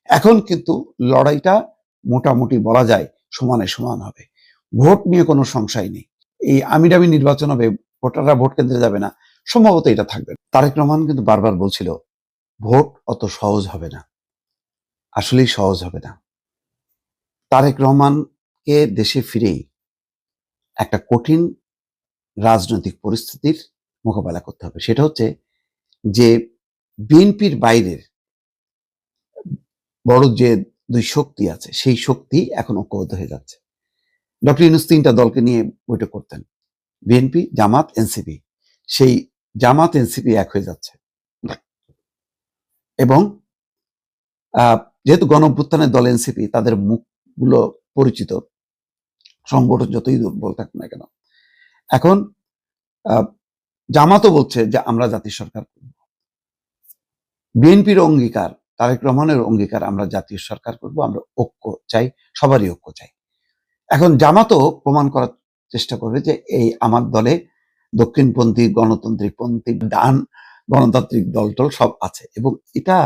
এখন কিন্তু লড়াইটা মোটামুটি বলা যায় সমানে সমান হবে। ভোট নিয়ে কোনো সংশয় নেই। এই আমিডামি নির্বাচন হবে, ভোটাররা ভোট কেন্দ্রে যাবে না, সম্ভবত এটা থাকবে। তারেক রহমান কিন্তু বারবার বলছিল ভোট অত সহজ হবে না, আসলেই সহজ হবে না। তারেক রহমানকে দেশে ফিরেই একটা কঠিন রাজনৈতিক পরিস্থিতির মোকাবেলা করতে হবে। সেটা হচ্ছে যে বিএনপির বাইরের বড় যে দুই শক্তি আছে, সেই শক্তি এখন ঐক্যবদ্ধ হয়ে যাচ্ছে। ডক্টর ইউনূস ৩টা দলকে নিয়ে বৈঠক করতেন, বিএনপি, জামাত, এনসিপি। সেই জামাত এনসিপি এক হয়ে যাচ্ছে এবং যেহেতু গণঅভ্যুত্থানের দল এনসিপি, তাদের মুখগুলো পরিচিত, সংগঠন যতই দুর্বল থাকুক না কেন। এখন জামাতও বলছে যে আমরা জাতীয় সরকার করব, বিএনপির অঙ্গীকার, তারেক রহমানের অঙ্গীকার, আমরা জাতীয় সরকার করব, আমরা ঐক্য চাই, সবারই ঐক্য চাই। এখন জামাতও প্রমাণ করার চেষ্টা করবে যে এই আমার দলে দক্ষিণপন্থী, গণতান্ত্রিকপন্থী, ডান গণতান্ত্রিক দল সব আছে। এবং এটা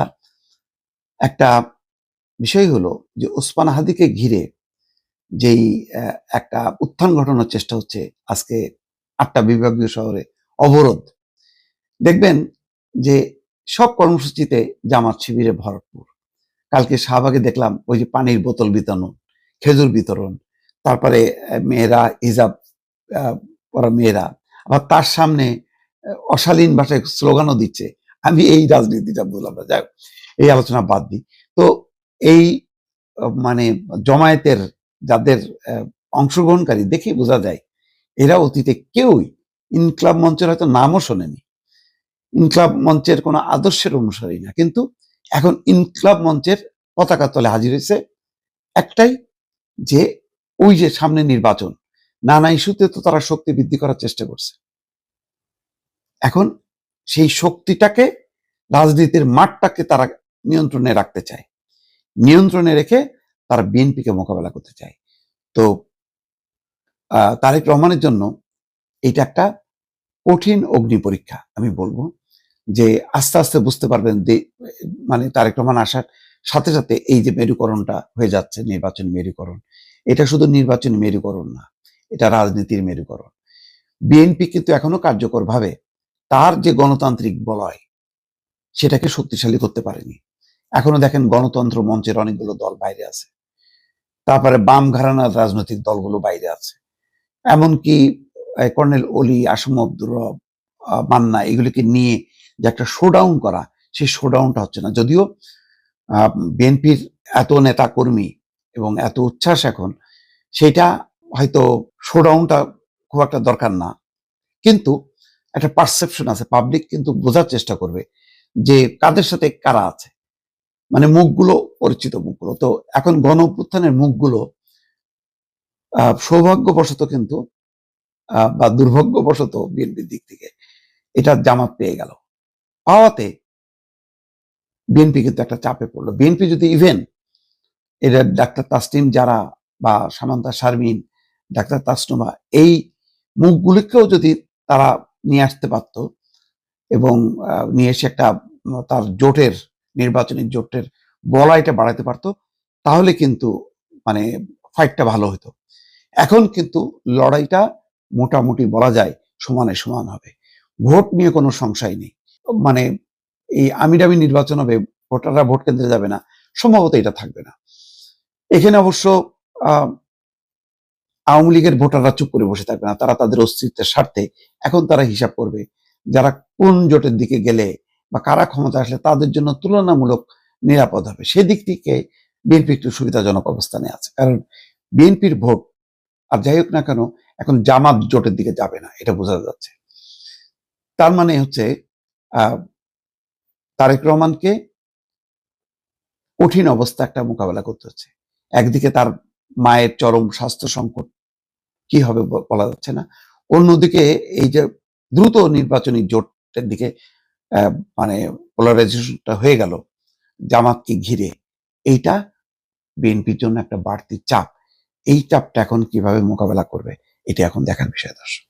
একটা বিষয় হলো যে ওসমান হাদিকে ঘিরে যেই একটা উত্থান ঘটানোর চেষ্টা হচ্ছে, আজকে 8টা বিভাগীয় শহরে অবরোধ, দেখবেন যে সব কর্মসূচিতে জামাত শিবিরে ভরপুর। কালকে শাহবাগে দেখলাম ওই যে পানির বোতল বিতরণ, খেজুর বিতরণ, তারপরে মেয়েরা হিজাব পরা মেয়েরা, আবার তার সামনে অশালীন ভাষায় স্লোগানও দিচ্ছে। আমি এই রাজনীতিটা বললাম না, যাই এই আলোচনা বাদ দিই। তো এই মানে জমায়েতের যাদের অংশগ্রহণকারী দেখে বোঝা যায় এরা অতীতে কেউই ইনকলাব মঞ্চের হয়তো নামও শোনেনি, ইনকলাব মঞ্চের কোনো আদর্শের অনুসারী না, কিন্তু এখন ইনকলাব মঞ্চের পতাকা তলে হাজির হয়েছে একটাই, যে ওই যে সামনে নির্বাচন, নানা ইস্যুতে তো তারা শক্তি বৃদ্ধি করার চেষ্টা করছে। এখন সেই শক্তিটাকে, রাজনীতির মাঠটাকে তারা নিয়ন্ত্রণে রাখতে চায়, নিয়ন্ত্রণে রেখে তারা বিএনপিকে মোকাবেলা করতে চায়। তো তারেক রহমানের জন্য এটা একটা কঠিন অগ্নি পরীক্ষা। আমি বলবো যে আস্তে আস্তে বুঝতে পারবেন, মানে তারেক রহমান আসার সাথে সাথে এই যে মেরুকরণটা হয়ে যাচ্ছে, নির্বাচনী মেরুকরণ, এটা শুধু নির্বাচনী মেরুকরণ না, এটা রাজনীতির মেরুকরণ। বিএনপি কিন্তু এখনো কার্যকরভাবে তার যে গণতান্ত্রিক বলয় সেটাকে শক্তিশালী করতে পারেনি। এখনো দেখেন গণতন্ত্র মঞ্চের অনেকগুলো দল বাইরে আছে, তারপরে বাম ঘরানার রাজনৈতিক দলগুলো বাইরে আছে, এমনকি কর্নেল অলি, আসম আব্দুর রব, মান্না, এগুলিকে নিয়ে যে একটা শোডাউন করা, সেই শোডাউনটা হচ্ছে না। যদিও বিএনপির এত নেতা কর্মী এবং এত উচ্ছ্বাস এখন, সেটা হয়তো শোডাউনটা খুব একটা দরকার না, কিন্তু একটা পারসেপশন আছে, পাবলিক কিন্তু বোঝার চেষ্টা করবে যে কাদের সাথে কারা আছে, মানে মুখগুলো পরিচিত মুখগুলো। তো এখন গণ অভ্যুত্থানের মুখগুলো সৌভাগ্যবশত কিন্তু বা দুর্ভাগ্যবশত বিএনপির দিক থেকে এটা জামাত পেয়ে গেল, পাওয়াতে বিএনপি কিন্তু একটা চাপে পড়লো। বিএনপি যদি ইভেন এটা ডাক্তার তাসনিম যারা বা সামান্তা শারমিন, ডাক্তার তাসনুমা, এই মুখগুলিকেও যদি তারা নিয়ে আসতে পারত এবং নিয়ে এসে একটা তার জোটের, নির্বাচনী জোটের বলয়টা বাড়াতে পারত, তাহলে কিন্তু মানে ফাইটটা ভালো হতো। এখন কিন্তু লড়াইটা মোটামুটি বলা যায় সমানে সমান হবে। ভোট নিয়ে কোনো সংশয় নেই। মানে এই আমিডামি নির্বাচন হবে, ভোটাররা ভোট কেন্দ্রে যাবে না, সম্ভবত এটা থাকবে না। এখানে অবশ্য আওয়ামী লীগের ভোটাররা চুপ করে বসে থাকবে না, তারা তাদের অস্তিত্বের স্বার্থে এখন তারা হিসাব করবে যারা কোন জোটের দিকে গেলে বা কারা ক্ষমতা আসলে তাদের জন্য তুলনামূলক নিরাপদ হবে। সেদিক থেকে বিএনপি একটু সুবিধাজনক অবস্থানে আছে, কারণ বিএনপির ভোট আর যাই হোক না কেন এখন জামাত জোটের দিকে যাবে না, এটা বোঝা যাচ্ছে। তার মানে হচ্ছে তারেক রহমানকে কঠিন অবস্থা একটা মোকাবেলা করতে হচ্ছে। একদিকে তার মায়ের চরম স্বাস্থ্য সংকট, কি হবে বলা যাচ্ছে না, অন্যদিকে এই যে দ্রুত নির্বাচনী জোটের দিকে মানে পোলারাইজেশনটা হয়ে গেল জামাতকে ঘিরে, এইটা বিএনপির জন্য একটা বাড়তি চাপ। এই চাপটা এখন কিভাবে মোকাবেলা করবে, এটা এখন দেখার বিষয়। দর্শক।